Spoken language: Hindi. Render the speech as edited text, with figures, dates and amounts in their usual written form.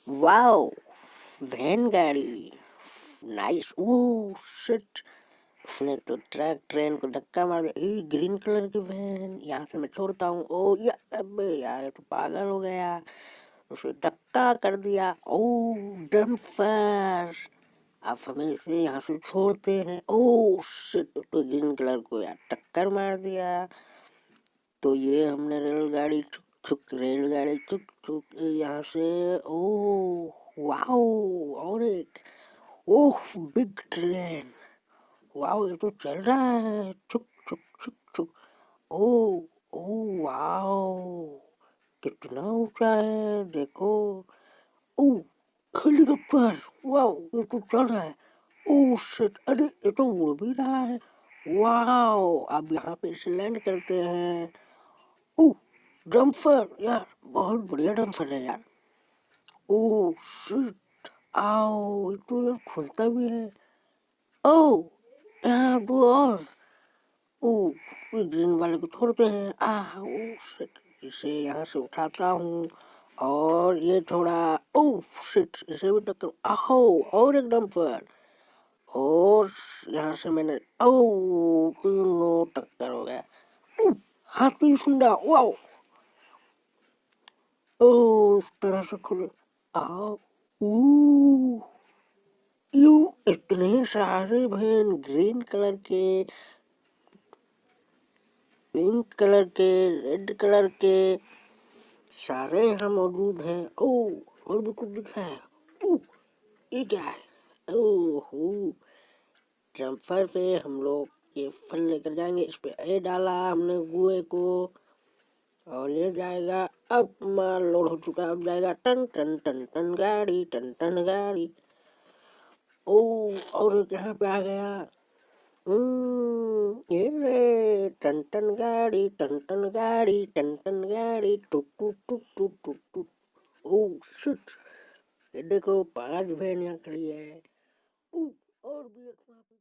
वाओ, वैन गाड़ी, नाइस। ओह शिट, उसने तो ट्रक ट्रेन को धक्का मार दिया। ग्रीन कलर की वैन, यहाँ से मैं छोड़ता हूँ। ओ या, अबे यार ये तो पागल हो गया, उसे धक्का कर दिया। ओ डम्पर, अब हमें इसे यहाँ से छोड़ते हैं। ओ शिट, तो ग्रीन कलर को यार टक्कर मार दिया। तो ये हमने रेलगाड़ी छुक छुक, रेलगाड़ी छुक छुक यहाँ से। ओ वाओ, और एक, ओह बिग ट्रेन, वाओ ये तो चल रहा है, छुक छुक छुक छुक। ओ ओ वाओ, कितना ऊंचा है देखो। ओ हेलीकॉप्टर, वाओ ये तो चल रहा है। ओ शिट, अरे ये तो उड़ भी रहा है। वाओ, अब यहाँ पे इसे लैंड करते हैं। ओ डम्पर, यार बहुत बढ़िया डम्पर है यार। ओ शिट, आओ ये तो यार खुलता भी है। ओ यहाँ दो और। ओ ग्रीन वाले को छोड़ते हैं। ओ शिट, इसे यहाँ से उठाता हूँ और ये थोड़ा। ओ शिट, इसे भी टक्कर। आओ, और एक डंपर, और यहाँ से मैंने, ओ तीनों टक्कर हो गया। ओ हाथी सुंडा, वाओ। ओ इस तरह से खुले। आओ, ऊ यू, इतने सारे वैन, ग्रीन कलर के, पिंक कलर के, रेड कलर के, सारे यहाँ मौजूद हैं। ओ और भी कुछ दिख रहा है। ओ ये क्या है। ओहो, ट्रम्पर पे हम लोग ये फल लेकर जाएंगे। इस पे ए डाला हमने गुए को, और ये जाएगा। अब माल लोड हो चुका, अब जाएगा टन टन टन टन गाड़ी, टन टन गाड़ी। ओ और एक यहाँ पे आ गया। ये रे, टन टन गाड़ी, टन टन गाड़ी, टन टन गाड़ी, टुक टुक टुक टुक टुक टुक। ओ शिट, ये देखो 5 वैन यहाँ खड़ी है। ओ और भी एक वहाँ पे